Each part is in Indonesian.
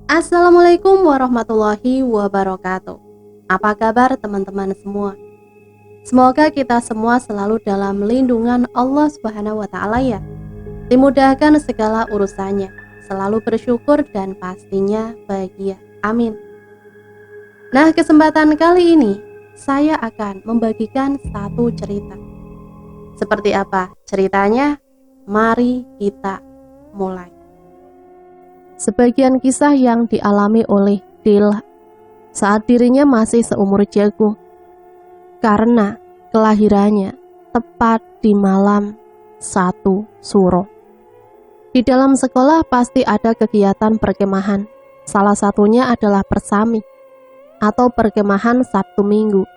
Assalamualaikum warahmatullahi wabarakatuh. Apa kabar teman-teman semua? Semoga kita semua selalu dalam lindungan Allah Subhanahu wa taala ya. Dimudahkan segala urusannya, selalu bersyukur dan pastinya bahagia. Amin. Nah, kesempatan kali ini saya akan membagikan satu cerita. Seperti apa ceritanya? Mari kita mulai. Sebagian kisah yang dialami oleh Dela saat dirinya masih seumur jagung, karena kelahirannya tepat di malam 1 Suro. Di dalam sekolah pasti ada kegiatan perkemahan. Salah satunya adalah persami atau perkemahan Sabtu Minggu.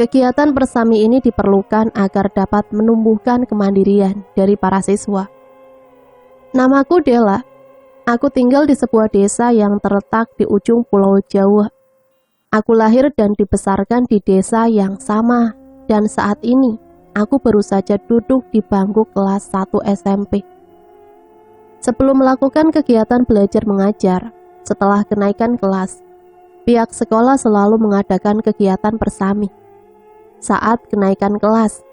Kegiatan persami ini diperlukan agar dapat menumbuhkan kemandirian dari para siswa. Namaku Dela. Aku tinggal di sebuah desa yang terletak di ujung Pulau Jawa. Aku lahir dan dibesarkan di desa yang sama, dan saat ini aku baru saja duduk di bangku kelas 1 SMP. Sebelum melakukan kegiatan belajar mengajar, setelah kenaikan kelas, pihak sekolah selalu mengadakan kegiatan persami. Saat kenaikan kelas,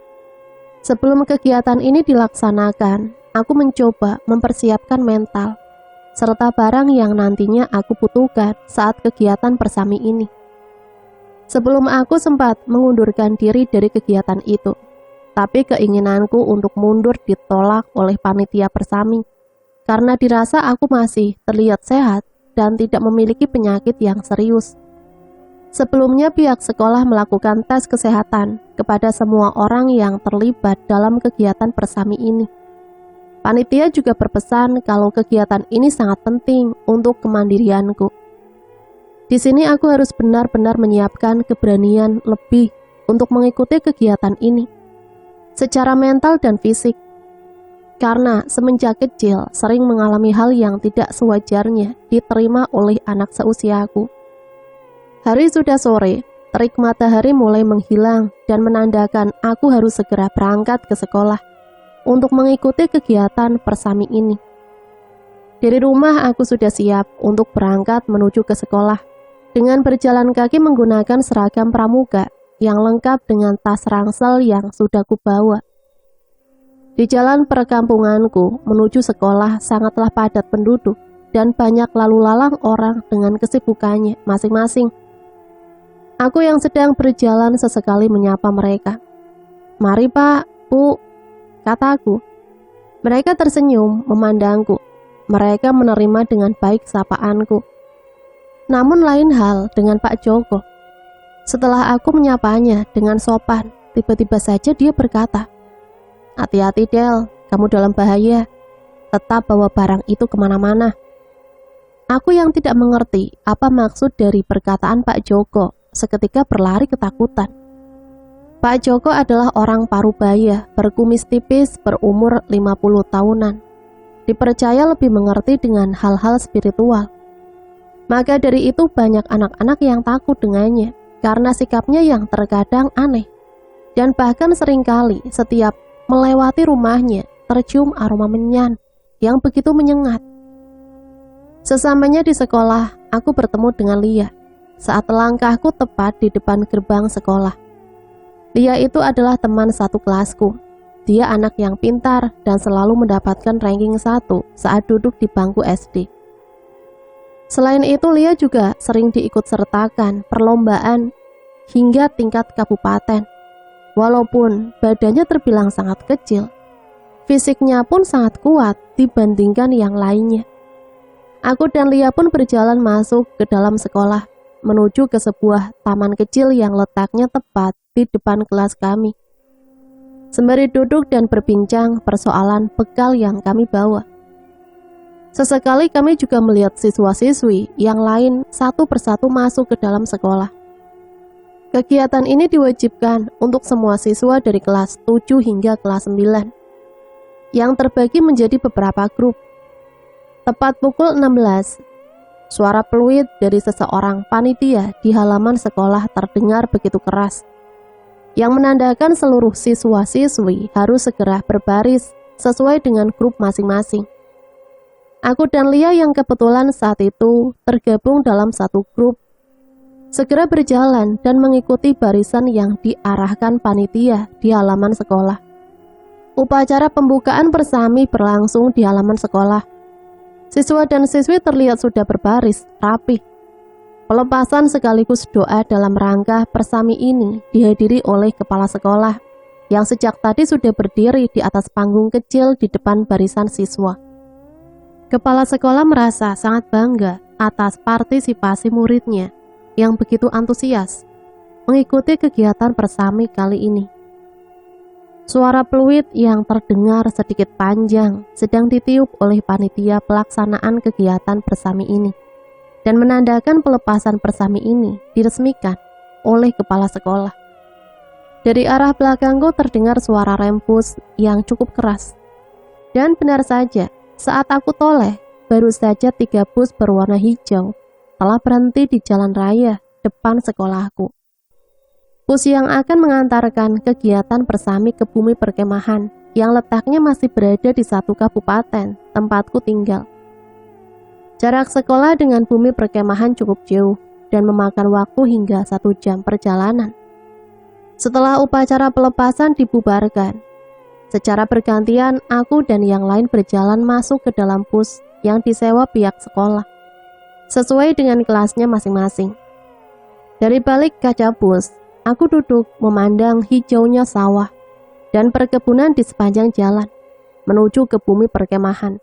sebelum kegiatan ini dilaksanakan, aku mencoba mempersiapkan mental serta barang yang nantinya aku butuhkan saat kegiatan persami ini. Sebelum aku sempat mengundurkan diri dari kegiatan itu, tapi keinginanku untuk mundur ditolak oleh panitia persami, karena dirasa aku masih terlihat sehat dan tidak memiliki penyakit yang serius. Sebelumnya pihak sekolah melakukan tes kesehatan kepada semua orang yang terlibat dalam kegiatan persami ini. Panitia juga berpesan kalau kegiatan ini sangat penting untuk kemandirianku. Di sini aku harus benar-benar menyiapkan keberanian lebih untuk mengikuti kegiatan ini, secara mental dan fisik. Karena semenjak kecil sering mengalami hal yang tidak sewajarnya diterima oleh anak seusiaku. Hari sudah sore, terik matahari mulai menghilang dan menandakan aku harus segera berangkat ke sekolah untuk mengikuti kegiatan persami ini. Dari rumah aku sudah siap untuk berangkat menuju ke sekolah dengan berjalan kaki menggunakan seragam pramuka yang lengkap dengan tas ransel yang sudah kubawa. Di jalan perkampunganku menuju sekolah sangatlah padat penduduk dan banyak lalu lalang orang dengan kesibukannya masing-masing. Aku yang sedang berjalan sesekali menyapa mereka. "Mari Pak, Bu," kataku. Mereka tersenyum memandangku. Mereka menerima dengan baik sapaanku. Namun lain hal dengan Pak Joko. Setelah aku menyapanya dengan sopan, tiba-tiba saja dia berkata, "Hati-hati Del, kamu dalam bahaya. Tetap bawa barang itu kemana-mana." Aku yang tidak mengerti apa maksud dari perkataan Pak Joko, seketika berlari ketakutan. Pak Joko adalah orang parubaya, berkumis tipis, berumur 50 tahunan. Dipercaya lebih mengerti dengan hal-hal spiritual. Maka dari itu banyak anak-anak yang takut dengannya, karena sikapnya yang terkadang aneh. Dan bahkan seringkali setiap melewati rumahnya, tercium aroma menyan yang begitu menyengat. Sesampainya di sekolah, aku bertemu dengan Lia, saat langkahku tepat di depan gerbang sekolah. Lia itu adalah teman satu kelasku. Dia anak yang pintar dan selalu mendapatkan ranking 1 saat duduk di bangku SD. Selain itu, Lia juga sering diikut sertakan perlombaan hingga tingkat kabupaten. Walaupun badannya terbilang sangat kecil, fisiknya pun sangat kuat dibandingkan yang lainnya. Aku dan Lia pun berjalan masuk ke dalam sekolah, menuju ke sebuah taman kecil yang letaknya tepat di depan kelas kami. Sembari duduk dan berbincang persoalan bekal yang kami bawa. Sesekali kami juga melihat siswa-siswi yang lain satu persatu masuk ke dalam sekolah. Kegiatan ini diwajibkan untuk semua siswa dari kelas 7 hingga kelas 9, yang terbagi menjadi beberapa grup. Tepat pukul 16, suara peluit dari seseorang panitia di halaman sekolah terdengar begitu keras, yang menandakan seluruh siswa-siswi harus segera berbaris sesuai dengan grup masing-masing. Aku dan Lia yang kebetulan saat itu tergabung dalam satu grup segera berjalan dan mengikuti barisan yang diarahkan panitia di halaman sekolah. Upacara pembukaan bersami berlangsung di halaman sekolah. Siswa dan siswi terlihat sudah berbaris, rapih. Pelepasan sekaligus doa dalam rangka bersami ini dihadiri oleh kepala sekolah yang sejak tadi sudah berdiri di atas panggung kecil di depan barisan siswa. Kepala sekolah merasa sangat bangga atas partisipasi muridnya yang begitu antusias mengikuti kegiatan bersami kali ini. Suara peluit yang terdengar sedikit panjang sedang ditiup oleh panitia pelaksanaan kegiatan bersami ini dan menandakan pelepasan bersami ini diresmikan oleh kepala sekolah. Dari arah belakangku terdengar suara rempus yang cukup keras. Dan benar saja, saat aku toleh, baru saja 3 bus berwarna hijau telah berhenti di jalan raya depan sekolahku. Bus yang akan mengantarkan kegiatan bersami ke bumi perkemahan yang letaknya masih berada di satu kabupaten tempatku tinggal. Jarak sekolah dengan bumi perkemahan cukup jauh dan memakan waktu hingga 1 jam perjalanan. Setelah upacara pelepasan dibubarkan, secara bergantian aku dan yang lain berjalan masuk ke dalam bus yang disewa pihak sekolah sesuai dengan kelasnya masing-masing. Dari balik kaca bus, aku duduk memandang hijaunya sawah dan perkebunan di sepanjang jalan menuju ke bumi perkemahan.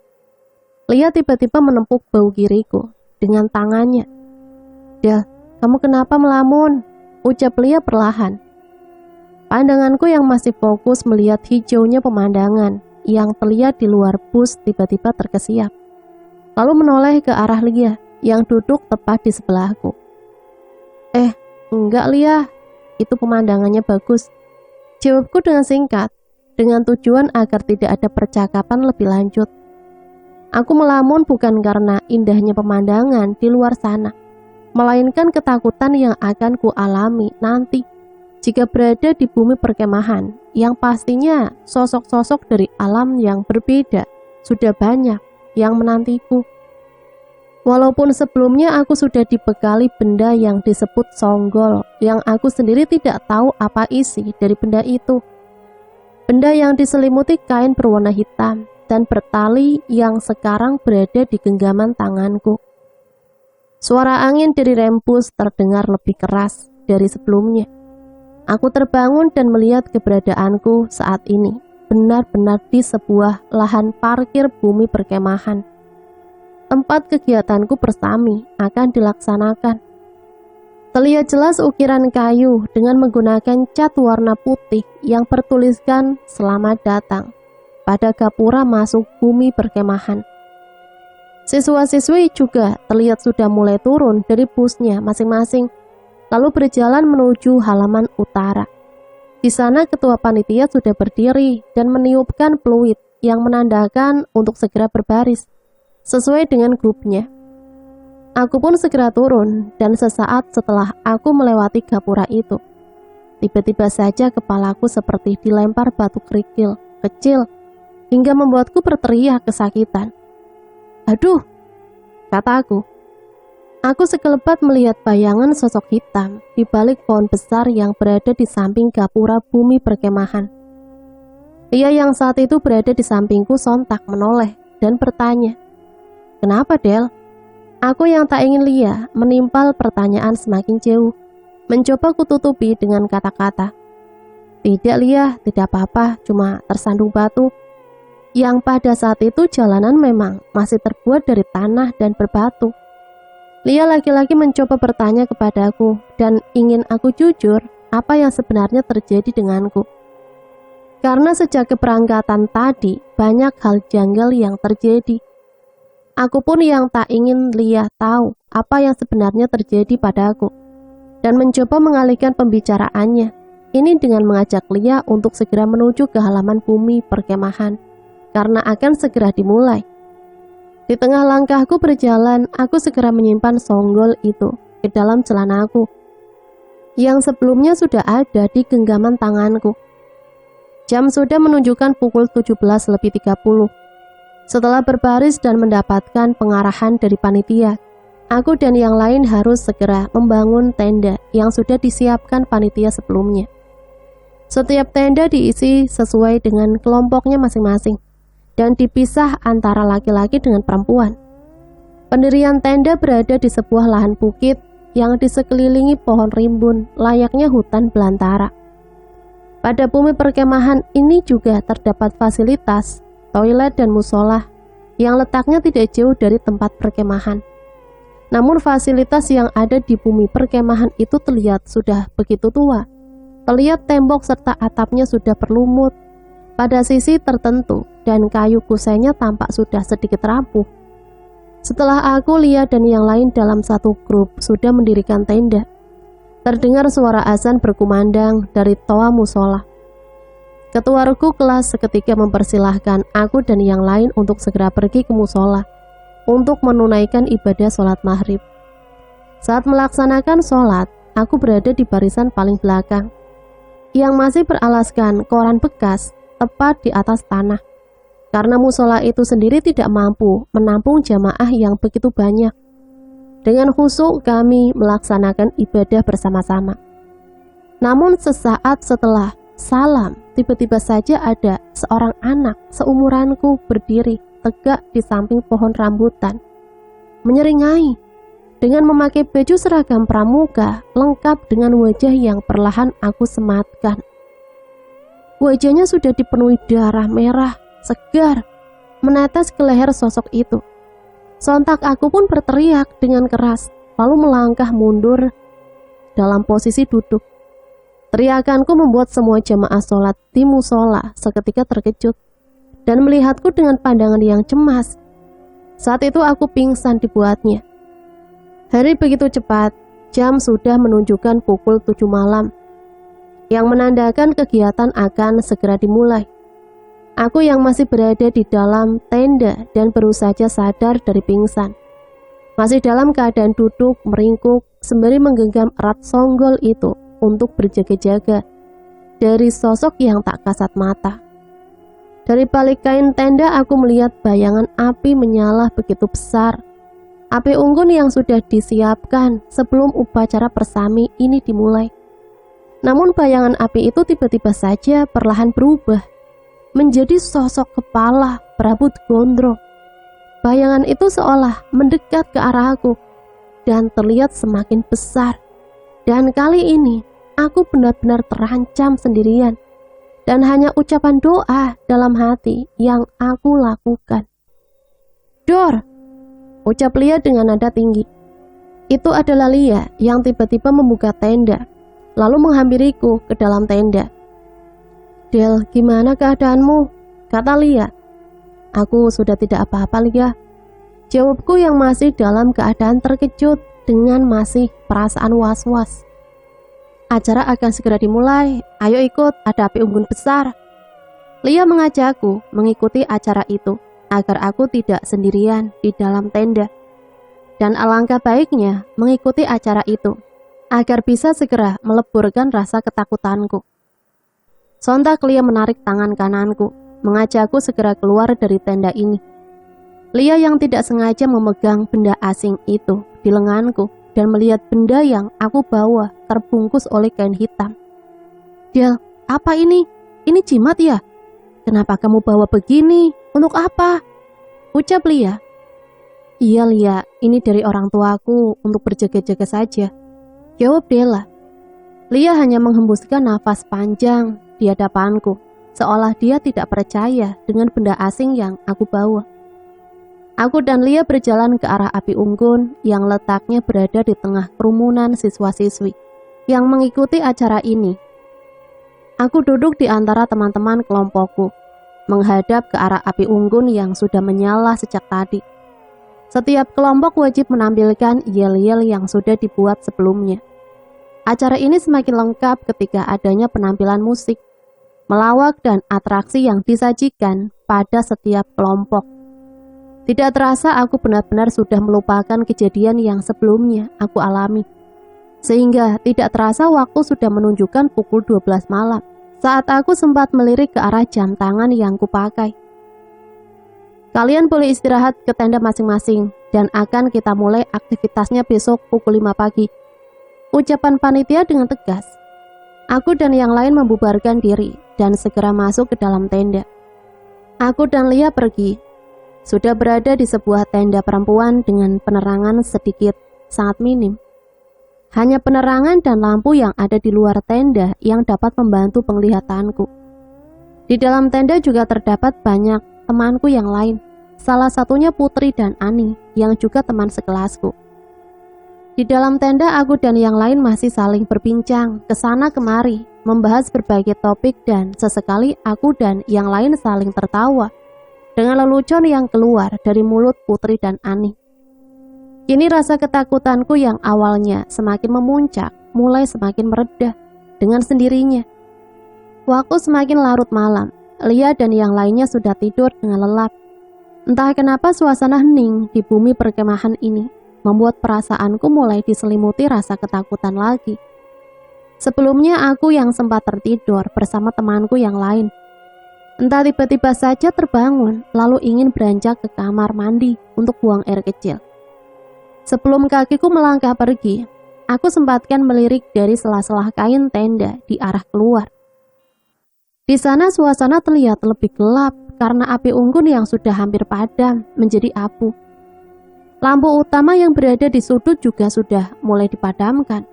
Lia tiba-tiba menepuk bahu kiriku dengan tangannya. "Del, kamu kenapa melamun?" ucap Lia perlahan. Pandanganku yang masih fokus melihat hijaunya pemandangan yang terlihat di luar bus tiba-tiba terkesiap, lalu menoleh ke arah Lia yang duduk tepat di sebelahku. Enggak Lia, itu pemandangannya bagus," jawabku dengan singkat, dengan tujuan agar tidak ada percakapan lebih lanjut. Aku melamun bukan karena indahnya pemandangan di luar sana, melainkan ketakutan yang akan kualami nanti jika berada di bumi perkemahan yang pastinya sosok-sosok dari alam yang berbeda sudah banyak yang menantiku. Walaupun sebelumnya aku sudah dibekali benda yang disebut songgol, yang aku sendiri tidak tahu apa isi dari benda itu. Benda yang diselimuti kain berwarna hitam dan bertali yang sekarang berada di genggaman tanganku. Suara angin dari rempus terdengar lebih keras dari sebelumnya. Aku terbangun dan melihat keberadaanku saat ini benar-benar di sebuah lahan parkir bumi perkemahan. Tempat kegiatanku bersami akan dilaksanakan. Terlihat jelas ukiran kayu dengan menggunakan cat warna putih yang bertuliskan "Selamat datang" pada gapura masuk bumi perkemahan. Siswa-siswi juga terlihat sudah mulai turun dari busnya masing-masing, lalu berjalan menuju halaman utara. Di sana ketua panitia sudah berdiri dan meniupkan peluit yang menandakan untuk segera berbaris sesuai dengan grupnya. Aku pun segera turun dan sesaat setelah aku melewati gapura itu, tiba-tiba saja kepalaku seperti dilempar batu kerikil kecil hingga membuatku berteriak kesakitan. "Aduh," kataku. Aku sekelebat melihat bayangan sosok hitam di balik pohon besar yang berada di samping gapura bumi perkemahan. Lia yang saat itu berada di sampingku sontak menoleh dan bertanya, "Kenapa, Del?" Aku yang tak ingin Lia menimpal pertanyaan semakin jauh, mencoba kututupi dengan kata-kata, "Tidak Lia, tidak apa-apa, cuma tersandung batu." Yang pada saat itu jalanan memang masih terbuat dari tanah dan berbatu. Lia lagi-lagi mencoba bertanya kepadaku dan ingin aku jujur apa yang sebenarnya terjadi denganku. Karena sejak keberangkatan tadi banyak hal janggal yang terjadi. Aku pun yang tak ingin Lia tahu apa yang sebenarnya terjadi padaku dan mencoba mengalihkan pembicaraannya. Ini dengan mengajak Lia untuk segera menuju ke halaman bumi perkemahan karena akan segera dimulai. Di tengah langkahku berjalan, aku segera menyimpan songgol itu ke dalam celanaku yang sebelumnya sudah ada di genggaman tanganku. Jam sudah menunjukkan pukul 17:30. Setelah berbaris dan mendapatkan pengarahan dari panitia, aku dan yang lain harus segera membangun tenda yang sudah disiapkan panitia sebelumnya. Setiap tenda diisi sesuai dengan kelompoknya masing-masing dan dipisah antara laki-laki dengan perempuan. Pendirian tenda berada di sebuah lahan bukit yang disekelilingi pohon rimbun layaknya hutan belantara. Pada bumi perkemahan ini juga terdapat fasilitas toilet dan musola yang letaknya tidak jauh dari tempat perkemahan. Namun fasilitas yang ada di bumi perkemahan itu terlihat sudah begitu tua. Terlihat tembok serta atapnya sudah berlumut pada sisi tertentu dan kayu kusainya tampak sudah sedikit rapuh. Setelah aku, Lia dan yang lain dalam satu grup sudah mendirikan tenda, terdengar suara azan berkumandang dari toa musola. Ketua regu kelas seketika mempersilahkan aku dan yang lain untuk segera pergi ke musola untuk menunaikan ibadah sholat maghrib. Saat melaksanakan sholat, aku berada di barisan paling belakang yang masih beralaskan koran bekas tepat di atas tanah, karena musola itu sendiri tidak mampu menampung jamaah yang begitu banyak. Dengan khusyuk kami melaksanakan ibadah bersama-sama. Namun sesaat setelah salam, tiba-tiba saja ada seorang anak seumuranku berdiri tegak di samping pohon rambutan, menyeringai dengan memakai baju seragam pramuka lengkap dengan wajah yang perlahan aku sematkan. Wajahnya sudah dipenuhi darah merah segar menetes ke leher sosok itu. Sontak aku pun berteriak dengan keras, lalu melangkah mundur dalam posisi duduk. Teriakanku membuat semua jamaah sholat di musola seketika terkejut dan melihatku dengan pandangan yang cemas. Saat itu aku pingsan dibuatnya. Hari begitu cepat, jam sudah menunjukkan pukul 7 malam, yang menandakan kegiatan akan segera dimulai. Aku yang masih berada di dalam tenda dan baru saja sadar dari pingsan, masih dalam keadaan duduk meringkuk sembari menggenggam erat songgol itu untuk berjaga-jaga dari sosok yang tak kasat mata. Dari balik kain tenda aku melihat bayangan api menyala begitu besar. Api unggun yang sudah disiapkan sebelum upacara persami ini dimulai. Namun bayangan api itu tiba-tiba saja perlahan berubah menjadi sosok kepala berambut gondrong. Bayangan itu seolah mendekat ke arahku dan terlihat semakin besar. Dan kali ini aku benar-benar terancam sendirian dan hanya ucapan doa dalam hati yang aku lakukan. "Dor," ucap Lia dengan nada tinggi. Itu adalah Lia yang tiba-tiba membuka tenda, lalu menghampiriku ke dalam tenda. "Del, gimana keadaanmu?" kata Lia. "Aku sudah tidak apa-apa, Lia," jawabku yang masih dalam keadaan terkejut dengan masih perasaan was-was. "Acara akan segera dimulai, ayo ikut, ada api unggun besar." Lia mengajakku mengikuti acara itu agar aku tidak sendirian di dalam tenda. Dan alangkah baiknya mengikuti acara itu agar bisa segera meleburkan rasa ketakutanku. Sontak Lia menarik tangan kananku, mengajakku segera keluar dari tenda ini. Lia yang tidak sengaja memegang benda asing itu di lenganku dan melihat benda yang aku bawa terbungkus oleh kain hitam. "Del, apa ini? Ini jimat ya? Kenapa kamu bawa begini? Untuk apa?" ucap Lia. "Iya Lia, ini dari orang tuaku untuk berjaga-jaga saja," jawab Della. Lia hanya menghembuskan nafas panjang di hadapanku, seolah dia tidak percaya dengan benda asing yang aku bawa. Aku dan Lia berjalan ke arah api unggun yang letaknya berada di tengah kerumunan siswa-siswi yang mengikuti acara ini. Aku duduk di antara teman-teman kelompokku, menghadap ke arah api unggun yang sudah menyala sejak tadi. Setiap kelompok wajib menampilkan yel-yel yang sudah dibuat sebelumnya. Acara ini semakin lengkap ketika adanya penampilan musik, melawak dan atraksi yang disajikan pada setiap kelompok. Tidak terasa aku benar-benar sudah melupakan kejadian yang sebelumnya aku alami. Sehingga tidak terasa waktu sudah menunjukkan pukul 12 malam saat aku sempat melirik ke arah jam tangan yang kupakai. Kalian boleh istirahat ke tenda masing-masing dan akan kita mulai aktivitasnya besok pukul 5 pagi. Ucapan panitia dengan tegas. Aku dan yang lain membubarkan diri dan segera masuk ke dalam tenda. Aku dan Lia pergi. Sudah berada di sebuah tenda perempuan dengan penerangan sedikit, sangat minim. Hanya penerangan dan lampu yang ada di luar tenda yang dapat membantu penglihatanku. Di dalam tenda juga terdapat banyak temanku yang lain. Salah satunya Putri dan Ani yang juga teman sekelasku. Di dalam tenda aku dan yang lain masih saling berbincang kesana kemari, membahas berbagai topik dan sesekali aku dan yang lain saling tertawa dengan lelucon yang keluar dari mulut Putri dan Ani. Kini rasa ketakutanku yang awalnya semakin memuncak, mulai semakin mereda dengan sendirinya. Waktu semakin larut malam, Lia dan yang lainnya sudah tidur dengan lelap. Entah kenapa suasana hening di bumi perkemahan ini membuat perasaanku mulai diselimuti rasa ketakutan lagi. Sebelumnya aku yang sempat tertidur bersama temanku yang lain. Entah tiba-tiba saja terbangun lalu ingin beranjak ke kamar mandi untuk buang air kecil. Sebelum kakiku melangkah pergi, aku sempatkan melirik dari sela-sela kain tenda di arah keluar. Di sana suasana terlihat lebih gelap karena api unggun yang sudah hampir padam menjadi abu. Lampu utama yang berada di sudut juga sudah mulai dipadamkan.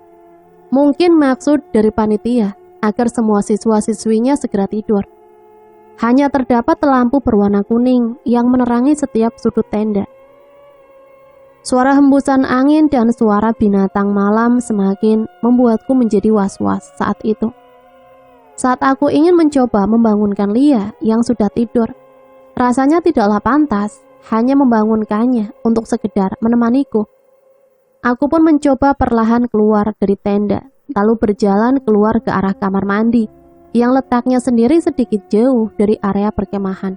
Mungkin maksud dari panitia agar semua siswa-siswinya segera tidur. Hanya terdapat lampu berwarna kuning yang menerangi setiap sudut tenda. Suara hembusan angin dan suara binatang malam semakin membuatku menjadi was-was saat itu. Saat aku ingin mencoba membangunkan Lia yang sudah tidur, rasanya tidaklah pantas hanya membangunkannya untuk sekedar menemaniku. Aku pun mencoba perlahan keluar dari tenda, lalu berjalan keluar ke arah kamar mandi yang letaknya sendiri sedikit jauh dari area perkemahan.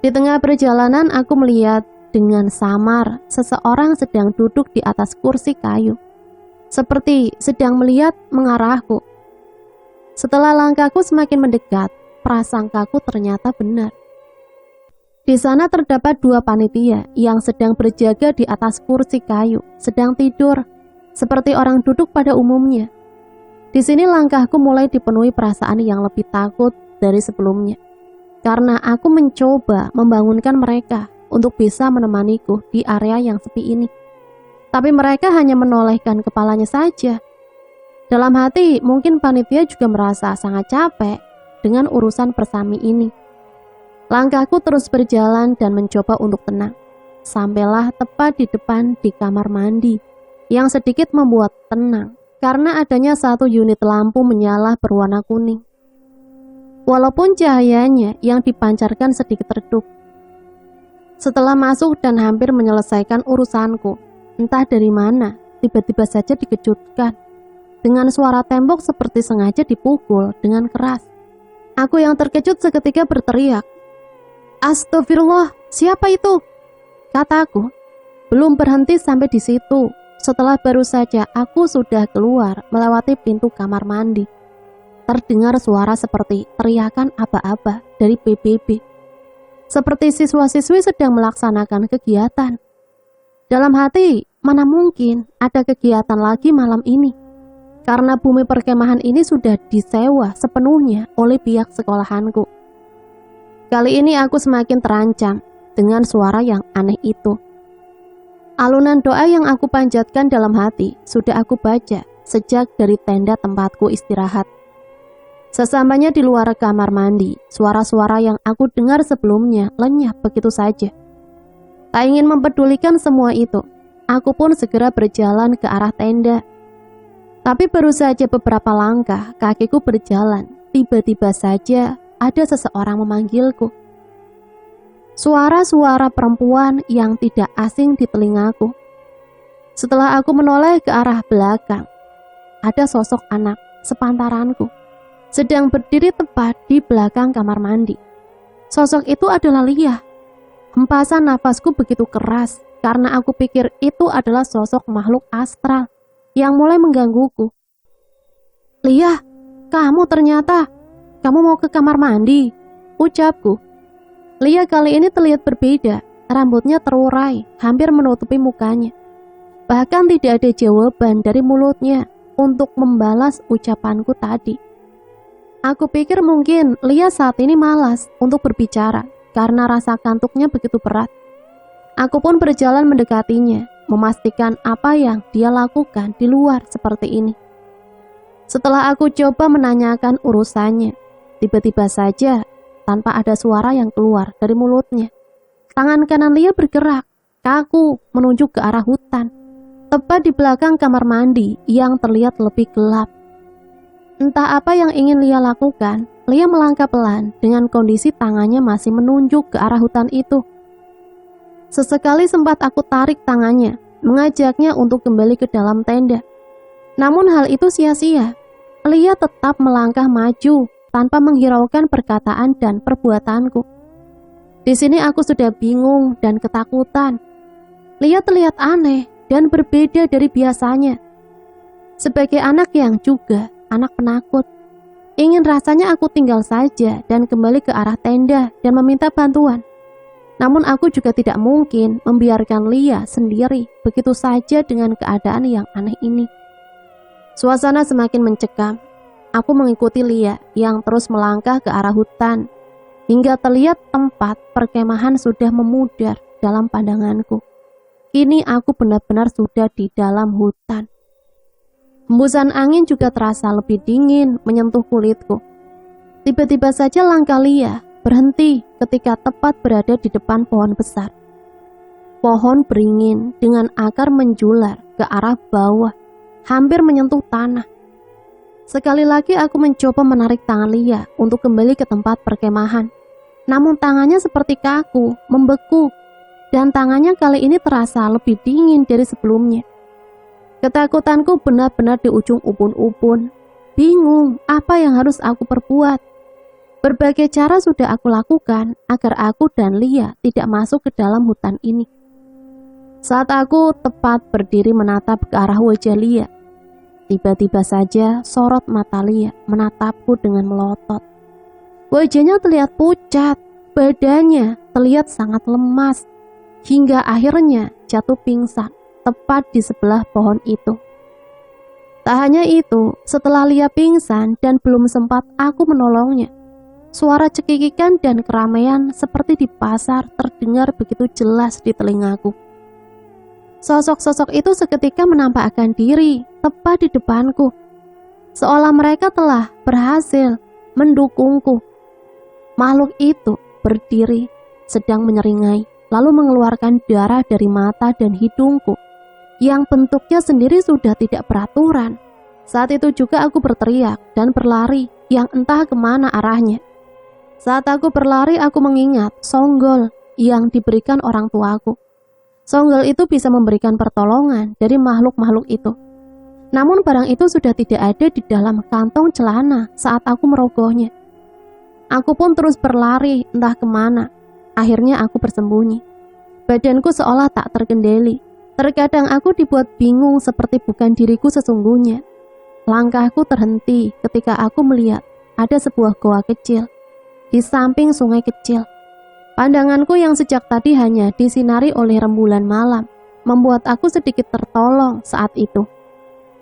Di tengah perjalanan aku melihat dengan samar seseorang sedang duduk di atas kursi kayu, seperti sedang melihat mengarahku. Setelah langkahku semakin mendekat, prasangkaku ternyata benar. Di sana terdapat dua panitia yang sedang berjaga di atas kursi kayu, sedang tidur, seperti orang duduk pada umumnya. Di sini langkahku mulai dipenuhi perasaan yang lebih takut dari sebelumnya, karena aku mencoba membangunkan mereka untuk bisa menemaniku di area yang sepi ini. Tapi mereka hanya menolehkan kepalanya saja. Dalam hati, mungkin panitia juga merasa sangat capek dengan urusan persami ini. Langkahku terus berjalan dan mencoba untuk tenang. Sampailah tepat di depan di kamar mandi, yang sedikit membuat tenang karena adanya satu unit lampu menyala berwarna kuning. Walaupun cahayanya yang dipancarkan sedikit redup. Setelah masuk dan hampir menyelesaikan urusanku, entah dari mana, tiba-tiba saja dikejutkan dengan suara tembok seperti sengaja dipukul dengan keras. Aku yang terkejut seketika berteriak, "Astagfirullah, siapa itu?" kataku. Belum berhenti sampai di situ. Setelah baru saja aku sudah keluar melewati pintu kamar mandi, terdengar suara seperti teriakan aba-aba dari PBB. Seperti siswa-siswi sedang melaksanakan kegiatan. Dalam hati, mana mungkin ada kegiatan lagi malam ini? Karena bumi perkemahan ini sudah disewa sepenuhnya oleh pihak sekolahanku. Kali ini aku semakin terancam dengan suara yang aneh itu. Alunan doa yang aku panjatkan dalam hati sudah aku baca sejak dari tenda tempatku istirahat. Sesampainya di luar kamar mandi, suara-suara yang aku dengar sebelumnya lenyap begitu saja. Tak ingin mempedulikan semua itu, aku pun segera berjalan ke arah tenda. Tapi baru saja beberapa langkah kakiku berjalan, tiba-tiba saja ada seseorang memanggilku. Suara-suara perempuan yang tidak asing di telingaku. Setelah aku menoleh ke arah belakang, ada sosok anak sepantaranku sedang berdiri tepat di belakang kamar mandi. Sosok itu adalah Lia. Hempasan nafasku begitu keras karena aku pikir itu adalah sosok makhluk astral yang mulai menggangguku. "Lia, kamu ternyata, kamu mau ke kamar mandi?" ucapku. Lia kali ini terlihat berbeda, rambutnya terurai, hampir menutupi mukanya. Bahkan tidak ada jawaban dari mulutnya untuk membalas ucapanku tadi. Aku pikir mungkin Lia saat ini malas untuk berbicara karena rasa kantuknya begitu berat. Aku pun berjalan mendekatinya, memastikan apa yang dia lakukan di luar seperti ini. Setelah aku coba menanyakan urusannya, tiba-tiba saja tanpa ada suara yang keluar dari mulutnya, tangan kanan Lia bergerak, kaku menunjuk ke arah hutan, tepat di belakang kamar mandi yang terlihat lebih gelap. Entah apa yang ingin Lia lakukan, Lia melangkah pelan dengan kondisi tangannya masih menunjuk ke arah hutan itu. Sesekali sempat aku tarik tangannya, mengajaknya untuk kembali ke dalam tenda. Namun hal itu sia-sia. Lia tetap melangkah maju tanpa menghiraukan perkataan dan perbuatanku. Di sini aku sudah bingung dan ketakutan. Lia terlihat aneh dan berbeda dari biasanya. Sebagai anak yang juga anak penakut, ingin rasanya aku tinggal saja dan kembali ke arah tenda dan meminta bantuan. Namun aku juga tidak mungkin membiarkan Lia sendiri begitu saja dengan keadaan yang aneh ini. Suasana semakin mencekam. Aku mengikuti Lia yang terus melangkah ke arah hutan, hingga terlihat tempat perkemahan sudah memudar dalam pandanganku. Kini aku benar-benar sudah di dalam hutan. Hembusan angin juga terasa lebih dingin menyentuh kulitku. Tiba-tiba saja langkah Lia berhenti ketika tepat berada di depan pohon besar. Pohon beringin dengan akar menjular ke arah bawah, hampir menyentuh tanah. Sekali lagi aku mencoba menarik tangan Lia untuk kembali ke tempat perkemahan. Namun tangannya seperti kaku, membeku, dan tangannya kali ini terasa lebih dingin dari sebelumnya. Ketakutanku benar-benar di ujung ubun-ubun. Bingung apa yang harus aku perbuat. Berbagai cara sudah aku lakukan agar aku dan Lia tidak masuk ke dalam hutan ini. Saat aku tepat berdiri menatap ke arah wajah Lia, tiba-tiba saja sorot mata Lia menatapku dengan melotot. Wajahnya terlihat pucat, badannya terlihat sangat lemas, hingga akhirnya jatuh pingsan tepat di sebelah pohon itu. Tak hanya itu, setelah Lia pingsan dan belum sempat aku menolongnya, suara cekikikan dan keramaian seperti di pasar terdengar begitu jelas di telingaku. Sosok-sosok itu seketika menampakkan diri tepat di depanku, seolah mereka telah berhasil mendukungku. Makhluk itu berdiri, sedang menyeringai, lalu mengeluarkan darah dari mata dan hidungku, yang bentuknya sendiri sudah tidak beraturan. Saat itu juga aku berteriak dan berlari yang entah kemana arahnya. Saat aku berlari, aku mengingat songgol yang diberikan orang tuaku. Songgol itu bisa memberikan pertolongan dari makhluk-makhluk itu. Namun barang itu sudah tidak ada di dalam kantong celana saat aku merogohnya. Aku pun terus berlari entah kemana. Akhirnya aku bersembunyi. Badanku seolah tak terkendali. Terkadang aku dibuat bingung seperti bukan diriku sesungguhnya. Langkahku terhenti ketika aku melihat ada sebuah goa kecil di samping sungai kecil. Pandanganku yang sejak tadi hanya disinari oleh rembulan malam membuat aku sedikit tertolong saat itu.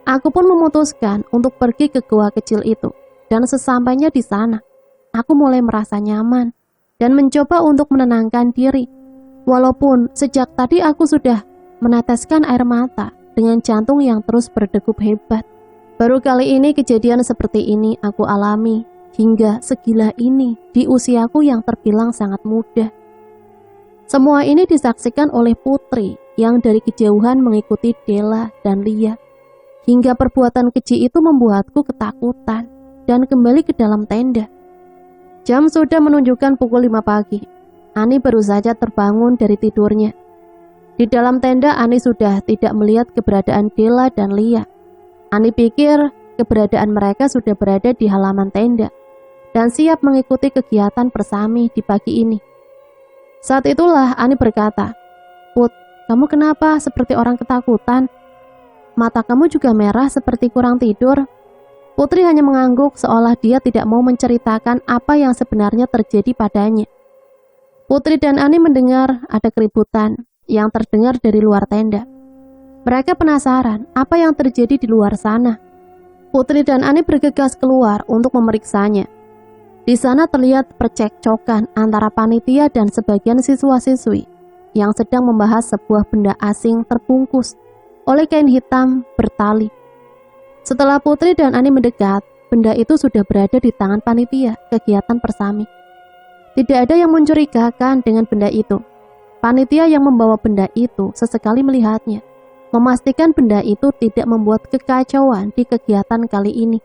Aku pun memutuskan untuk pergi ke goa kecil itu, dan sesampainya di sana, aku mulai merasa nyaman dan mencoba untuk menenangkan diri. Walaupun sejak tadi aku sudah meneteskan air mata dengan jantung yang terus berdegup hebat. Baru kali ini kejadian seperti ini aku alami hingga segila ini di usiaku yang terbilang sangat muda. Semua ini disaksikan oleh Putri yang dari kejauhan mengikuti Della dan Lia. Hingga perbuatan keji itu membuatku ketakutan dan kembali ke dalam tenda. Jam sudah menunjukkan pukul 5 pagi. Ani baru saja terbangun dari tidurnya. Di dalam tenda, Ani sudah tidak melihat keberadaan Della dan Lia. Ani pikir keberadaan mereka sudah berada di halaman tenda dan siap mengikuti kegiatan bersami di pagi ini. Saat itulah Ani berkata, "Put, kamu kenapa seperti orang ketakutan? Mata kamu juga merah seperti kurang tidur." Putri hanya mengangguk seolah dia tidak mau menceritakan apa yang sebenarnya terjadi padanya. Putri dan Ani mendengar ada keributan yang terdengar dari luar tenda. Mereka penasaran apa yang terjadi di luar sana. Putri dan Ani bergegas keluar untuk memeriksanya. Di sana terlihat percekcokan antara panitia dan sebagian siswa-siswi yang sedang membahas sebuah benda asing terbungkus oleh kain hitam bertali. Setelah Putri dan Ani mendekat, benda itu sudah berada di tangan panitia kegiatan persami. Tidak ada yang mencurigakan dengan benda itu. Panitia yang membawa benda itu sesekali melihatnya, memastikan benda itu tidak membuat kekacauan di kegiatan kali ini.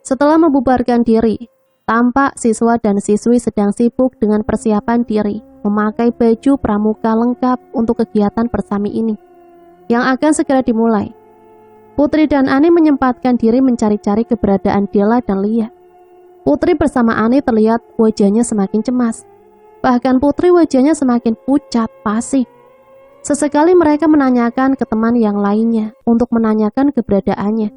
Setelah membubarkan diri, tampak siswa dan siswi sedang sibuk dengan persiapan diri, memakai baju pramuka lengkap untuk kegiatan persami ini, yang akan segera dimulai. Putri dan Ani menyempatkan diri mencari-cari keberadaan Della dan Lia. Putri bersama Ani terlihat wajahnya semakin cemas. Bahkan Putri wajahnya semakin pucat, pasif. Sesekali mereka menanyakan ke teman yang lainnya untuk menanyakan keberadaannya.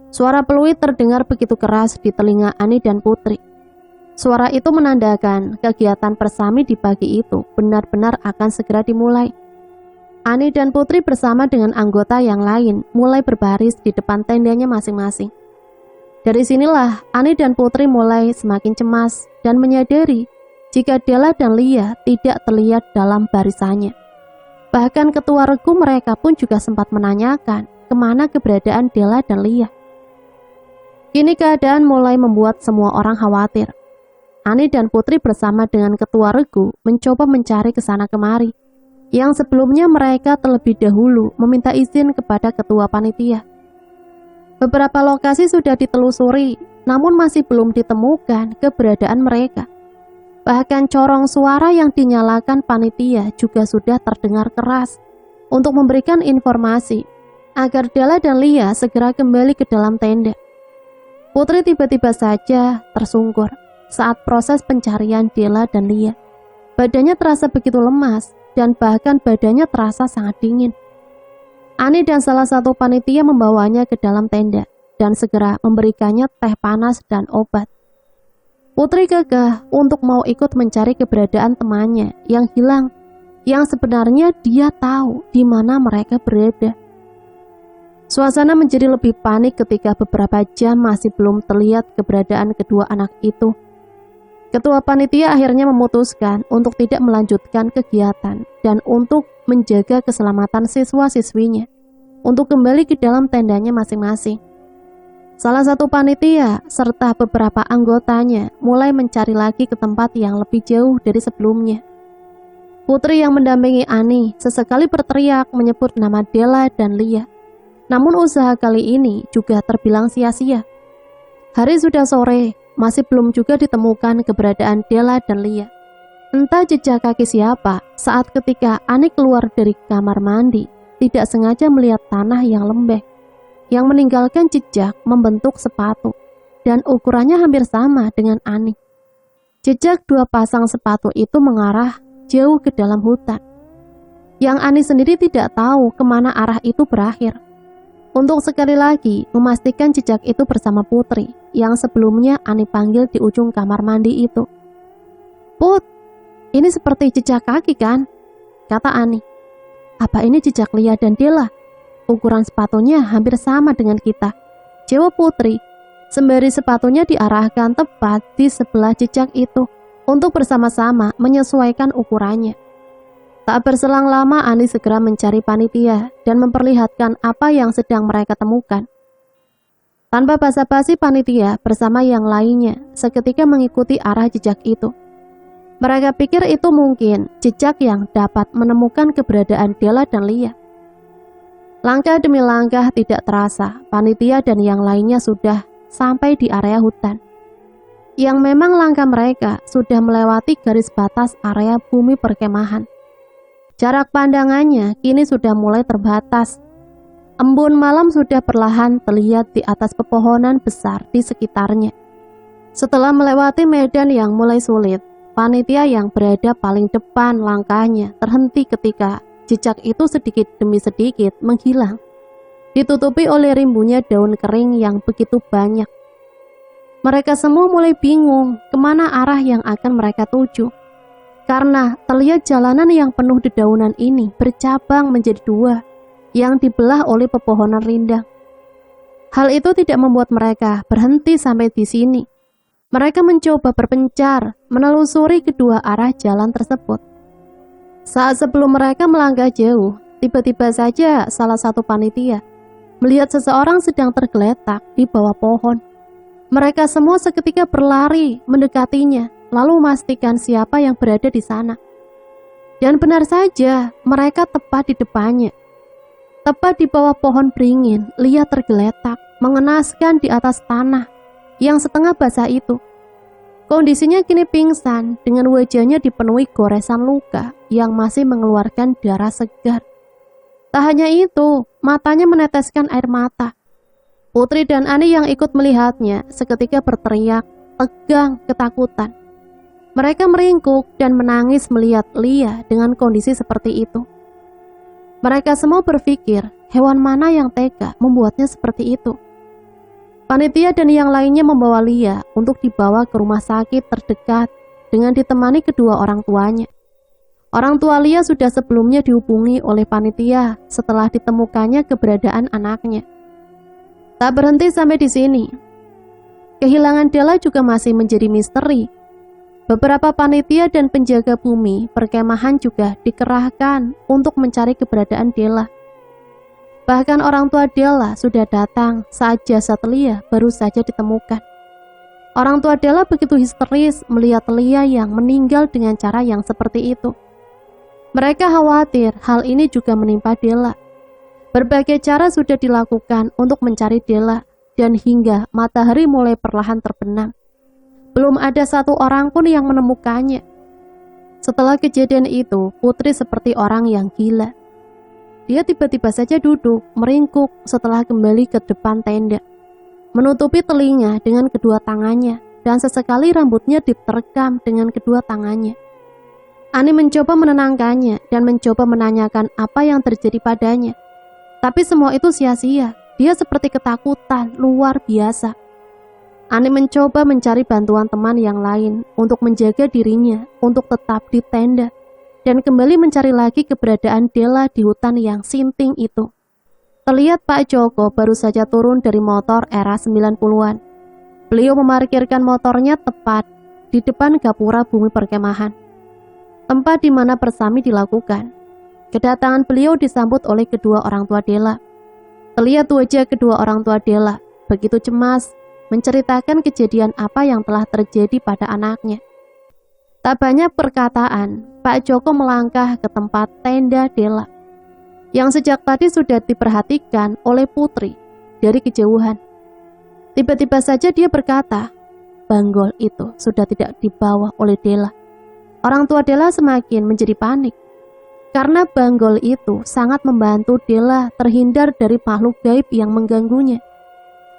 Suara peluit terdengar begitu keras di telinga Ani dan Putri. Suara itu menandakan kegiatan persami di pagi itu benar-benar akan segera dimulai. Ani dan Putri bersama dengan anggota yang lain mulai berbaris di depan tendanya masing-masing. Dari sinilah Ani dan Putri mulai semakin cemas dan menyadari jika Della dan Lia tidak terlihat dalam barisannya. Bahkan ketua regu mereka pun juga sempat menanyakan kemana keberadaan Della dan Lia. Kini keadaan mulai membuat semua orang khawatir. Ani dan Putri bersama dengan ketua regu mencoba mencari ke sana kemari, yang sebelumnya mereka terlebih dahulu meminta izin kepada ketua panitia. Beberapa lokasi sudah ditelusuri, namun masih belum ditemukan keberadaan mereka. Bahkan corong suara yang dinyalakan panitia juga sudah terdengar keras untuk memberikan informasi agar Della dan Lia segera kembali ke dalam tenda. Putri tiba-tiba saja tersungkur saat proses pencarian Della dan Lia. Badannya terasa begitu lemas dan bahkan badannya terasa sangat dingin. Ani dan salah satu panitia membawanya ke dalam tenda dan segera memberikannya teh panas dan obat. Putri gagah untuk mau ikut mencari keberadaan temannya yang hilang, yang sebenarnya dia tahu di mana mereka berada. Suasana menjadi lebih panik ketika beberapa jam masih belum terlihat keberadaan kedua anak itu. Ketua panitia akhirnya memutuskan untuk tidak melanjutkan kegiatan dan untuk menjaga keselamatan siswa-siswinya untuk kembali ke dalam tendanya masing-masing. Salah satu panitia serta beberapa anggotanya mulai mencari lagi ke tempat yang lebih jauh dari sebelumnya. Putri yang mendampingi Ani sesekali berteriak menyebut nama Della dan Lia. Namun usaha kali ini juga terbilang sia-sia. Hari sudah sore, masih belum juga ditemukan keberadaan Della dan Lia. Entah jejak kaki siapa saat ketika Ani keluar dari kamar mandi, tidak sengaja melihat tanah yang lembek, yang meninggalkan jejak membentuk sepatu, dan ukurannya hampir sama dengan Ani. Jejak dua pasang sepatu itu mengarah jauh ke dalam hutan, yang Ani sendiri tidak tahu kemana arah itu berakhir. Untuk sekali lagi memastikan jejak itu bersama Putri, yang sebelumnya Ani panggil di ujung kamar mandi itu. "Put, ini seperti jejak kaki kan?" kata Ani. "Apa ini jejak Lia dan Della? Ukuran sepatunya hampir sama dengan kita," jawab Putri, sembari sepatunya diarahkan tepat di sebelah jejak itu untuk bersama-sama menyesuaikan ukurannya. Tak berselang lama Ani segera mencari panitia dan memperlihatkan apa yang sedang mereka temukan. Tanpa basa-basi panitia bersama yang lainnya seketika mengikuti arah jejak itu. Mereka pikir itu mungkin jejak yang dapat menemukan keberadaan Della dan Lia. Langkah demi langkah tidak terasa, panitia dan yang lainnya sudah sampai di area hutan. Yang memang langkah mereka sudah melewati garis batas area bumi perkemahan. Jarak pandangannya kini sudah mulai terbatas. Embun malam sudah perlahan terlihat di atas pepohonan besar di sekitarnya. Setelah melewati medan yang mulai sulit, panitia yang berada paling depan langkahnya terhenti ketika jejak itu sedikit demi sedikit menghilang, ditutupi oleh rimbunya daun kering yang begitu banyak. Mereka semua mulai bingung kemana arah yang akan mereka tuju. Karena terlihat jalanan yang penuh dedaunan ini bercabang menjadi dua, yang dibelah oleh pepohonan rindang. Hal itu tidak membuat mereka berhenti sampai di sini. Mereka mencoba berpencar, menelusuri kedua arah jalan tersebut. Saat sebelum mereka melangkah jauh, tiba-tiba saja salah satu panitia melihat seseorang sedang tergeletak di bawah pohon. Mereka semua seketika berlari mendekatinya, lalu memastikan siapa yang berada di sana. Dan benar saja, mereka tepat di depannya. Tepat di bawah pohon beringin, Lia tergeletak, mengenaskan di atas tanah yang setengah basah itu. Kondisinya kini pingsan dengan wajahnya dipenuhi goresan luka yang masih mengeluarkan darah segar. Tak hanya itu, matanya meneteskan air mata. Putri dan Ani yang ikut melihatnya seketika berteriak, tegang, ketakutan. Mereka meringkuk dan menangis melihat Lia dengan kondisi seperti itu. Mereka semua berpikir, hewan mana yang tega membuatnya seperti itu. Panitia dan yang lainnya membawa Lia untuk dibawa ke rumah sakit terdekat dengan ditemani kedua orang tuanya. Orang tua Lia sudah sebelumnya dihubungi oleh panitia setelah ditemukannya keberadaan anaknya. Tak berhenti sampai di sini. Kehilangan Della juga masih menjadi misteri. Beberapa panitia dan penjaga bumi perkemahan juga dikerahkan untuk mencari keberadaan Della. Bahkan orang tua Della sudah datang saat jasad Lia baru saja ditemukan. Orang tua Della begitu histeris melihat Lia yang meninggal dengan cara yang seperti itu. Mereka khawatir hal ini juga menimpa Della. Berbagai cara sudah dilakukan untuk mencari Della, dan hingga matahari mulai perlahan terbenam, belum ada satu orang pun yang menemukannya. Setelah kejadian itu, Putri seperti orang yang gila. Dia tiba-tiba saja duduk, meringkuk setelah kembali ke depan tenda, menutupi telinga dengan kedua tangannya, dan sesekali rambutnya diterkam dengan kedua tangannya. Ani mencoba menenangkannya dan mencoba menanyakan apa yang terjadi padanya. Tapi semua itu sia-sia, dia seperti ketakutan luar biasa. Ani mencoba mencari bantuan teman yang lain untuk menjaga dirinya untuk tetap di tenda dan kembali mencari lagi keberadaan Della di hutan yang sinting itu. Terlihat Pak Joko baru saja turun dari motor era 90-an. Beliau memarkirkan motornya tepat di depan gapura bumi perkemahan, tempat di mana persami dilakukan. Kedatangan beliau disambut oleh kedua orang tua Della. Terlihat wajah kedua orang tua Della begitu cemas, menceritakan kejadian apa yang telah terjadi pada anaknya. Tak banyak perkataan, Pak Joko melangkah ke tempat tenda Della, yang sejak tadi sudah diperhatikan oleh Putri dari kejauhan. Tiba-tiba saja dia berkata, "Banggol itu sudah tidak dibawa oleh Della." Orang tua Della semakin menjadi panik, karena banggol itu sangat membantu Della terhindar dari makhluk gaib yang mengganggunya.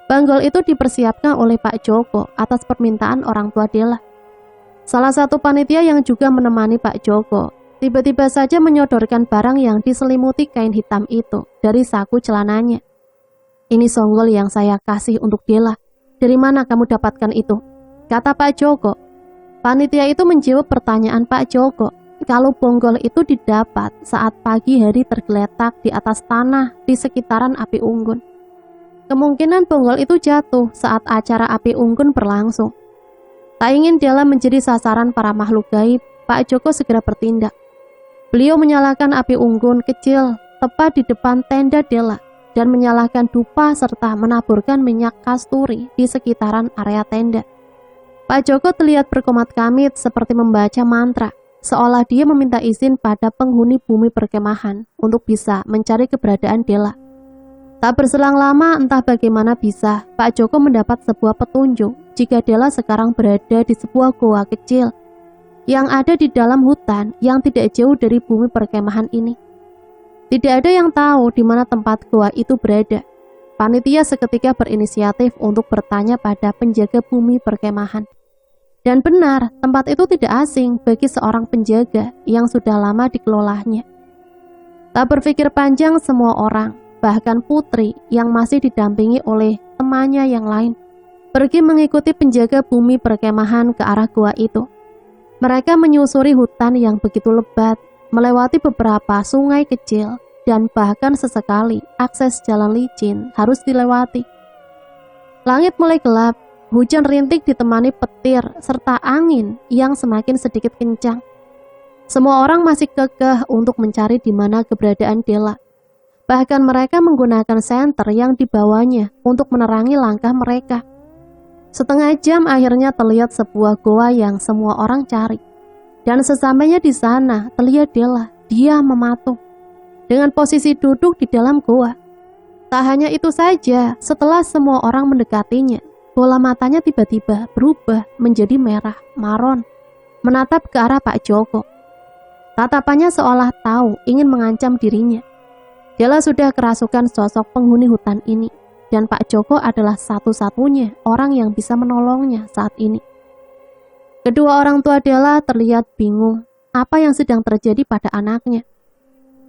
Banggol itu dipersiapkan oleh Pak Joko atas permintaan orang tua Della. Salah satu panitia yang juga menemani Pak Joko tiba-tiba saja menyodorkan barang yang diselimuti kain hitam itu dari saku celananya. "Ini songgol yang saya kasih untuk Della. Dari mana kamu dapatkan itu?" kata Pak Joko. Panitia itu menjawab pertanyaan Pak Joko kalau bonggol itu didapat saat pagi hari tergeletak di atas tanah di sekitaran api unggun. Kemungkinan bonggol itu jatuh saat acara api unggun berlangsung. Tak ingin Della menjadi sasaran para makhluk gaib, Pak Joko segera bertindak. Beliau menyalakan api unggun kecil tepat di depan tenda Della dan menyalakan dupa serta menaburkan minyak kasturi di sekitaran area tenda. Pak Joko terlihat berkomat-kamit seperti membaca mantra, seolah dia meminta izin pada penghuni bumi perkemahan untuk bisa mencari keberadaan Della. Tak berselang lama, entah bagaimana bisa, Pak Joko mendapat sebuah petunjuk jika Della sekarang berada di sebuah goa kecil yang ada di dalam hutan yang tidak jauh dari bumi perkemahan ini. Tidak ada yang tahu di mana tempat goa itu berada. Panitia seketika berinisiatif untuk bertanya pada penjaga bumi perkemahan. Dan benar, tempat itu tidak asing bagi seorang penjaga yang sudah lama dikelolanya. Tak berpikir panjang, semua orang, bahkan Putri yang masih didampingi oleh temannya yang lain, pergi mengikuti penjaga bumi perkemahan ke arah gua itu. Mereka menyusuri hutan yang begitu lebat, melewati beberapa sungai kecil, dan bahkan sesekali akses jalan licin harus dilewati. Langit mulai gelap, hujan rintik ditemani petir serta angin yang semakin sedikit kencang. Semua orang masih kekeh untuk mencari di mana keberadaan Della. Bahkan mereka menggunakan senter yang dibawanya untuk menerangi langkah mereka. Setengah jam akhirnya terlihat sebuah goa yang semua orang cari. Dan sesampainya di sana terlihat Della, dia mematung dengan posisi duduk di dalam goa. Tak hanya itu saja, setelah semua orang mendekatinya, bola matanya tiba-tiba berubah menjadi merah maron, menatap ke arah Pak Joko. Tatapannya seolah tahu ingin mengancam dirinya. Della sudah kerasukan sosok penghuni hutan ini, dan Pak Joko adalah satu-satunya orang yang bisa menolongnya saat ini. Kedua orang tua Della terlihat bingung apa yang sedang terjadi pada anaknya.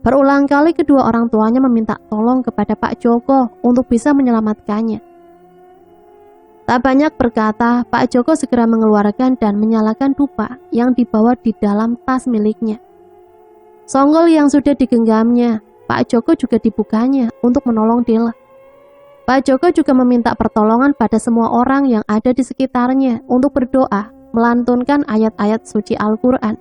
Berulang kali kedua orang tuanya meminta tolong kepada Pak Joko untuk bisa menyelamatkannya. Tak banyak berkata, Pak Joko segera mengeluarkan dan menyalakan dupa yang dibawa di dalam tas miliknya. Songgol yang sudah digenggamnya, Pak Joko juga dibukanya untuk menolong Della. Pak Joko juga meminta pertolongan pada semua orang yang ada di sekitarnya untuk berdoa, melantunkan ayat-ayat suci Al-Quran.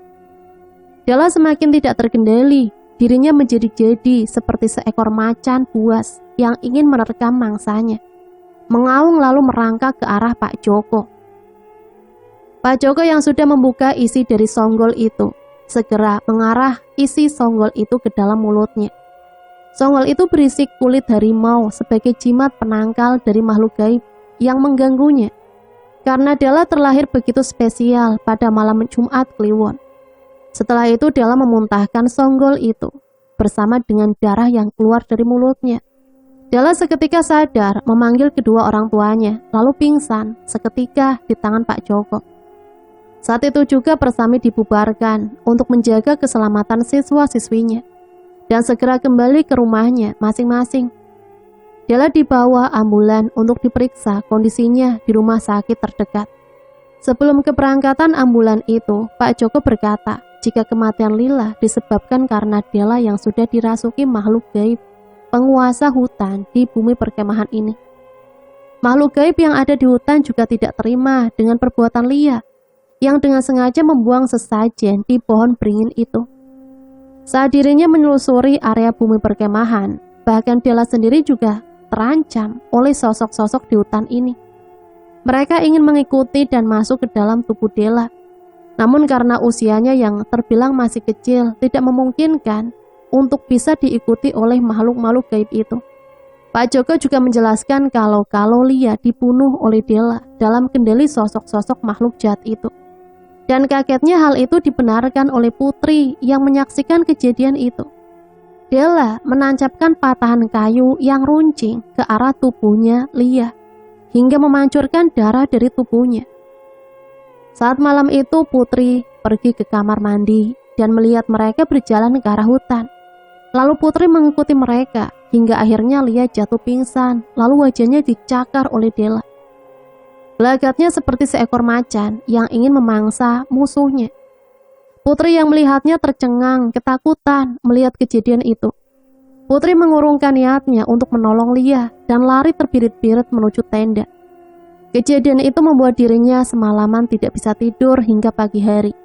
Della semakin tidak terkendali, dirinya menjadi-jadi seperti seekor macan buas yang ingin menerkam mangsanya. Mengaung lalu merangkak ke arah Pak Joko. Pak Joko yang sudah membuka isi dari songgol itu, segera mengarah isi songgol itu ke dalam mulutnya. Songgol itu berisi kulit harimau sebagai jimat penangkal dari makhluk gaib yang mengganggunya. Karena Della terlahir begitu spesial pada malam Jumat Kliwon. Setelah itu Della memuntahkan songgol itu bersama dengan darah yang keluar dari mulutnya. Della seketika sadar memanggil kedua orang tuanya, lalu pingsan seketika di tangan Pak Joko. Saat itu juga persami dibubarkan untuk menjaga keselamatan siswa-siswinya dan segera kembali ke rumahnya masing-masing. Della dibawa ambulan untuk diperiksa kondisinya di rumah sakit terdekat. Sebelum keberangkatan ambulan itu, Pak Joko berkata jika kematian Lila disebabkan karena Della yang sudah dirasuki makhluk gaib, penguasa hutan di bumi perkemahan ini. Makhluk gaib yang ada di hutan juga tidak terima dengan perbuatan Lia yang dengan sengaja membuang sesajen di pohon beringin itu. Saat dirinya menelusuri area bumi perkemahan, bahkan Della sendiri juga terancam oleh sosok-sosok di hutan ini. Mereka ingin mengikuti dan masuk ke dalam tubuh Della. Namun karena usianya yang terbilang masih kecil, tidak memungkinkan untuk bisa diikuti oleh makhluk-makhluk gaib itu. Pak Joko juga menjelaskan kalau Lia dibunuh oleh Della dalam kendali sosok-sosok makhluk jahat itu. Dan kagetnya hal itu dibenarkan oleh putri yang menyaksikan kejadian itu. Della menancapkan patahan kayu yang runcing ke arah tubuhnya Lia, hingga memancurkan darah dari tubuhnya. Saat malam itu putri pergi ke kamar mandi dan melihat mereka berjalan ke arah hutan. Lalu putri mengikuti mereka hingga akhirnya Lia jatuh pingsan, lalu wajahnya dicakar oleh Della. Gelagatnya seperti seekor macan yang ingin memangsa musuhnya. Putri yang melihatnya tercengang, ketakutan melihat kejadian itu. Putri mengurungkan niatnya untuk menolong Lia dan lari terbirit-birit menuju tenda. Kejadian itu membuat dirinya semalaman tidak bisa tidur hingga pagi hari.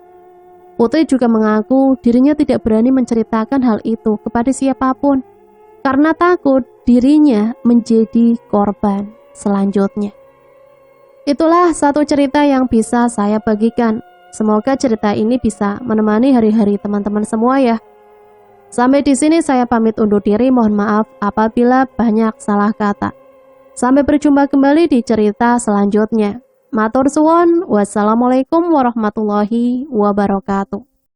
Putri juga mengaku dirinya tidak berani menceritakan hal itu kepada siapapun karena takut dirinya menjadi korban selanjutnya. Itulah satu cerita yang bisa saya bagikan. Semoga cerita ini bisa menemani hari-hari teman-teman semua ya. Sampai di sini saya pamit undur diri, mohon maaf apabila banyak salah kata. Sampai berjumpa kembali di cerita selanjutnya. Matur suwun, wassalamualaikum warahmatullahi wabarakatuh.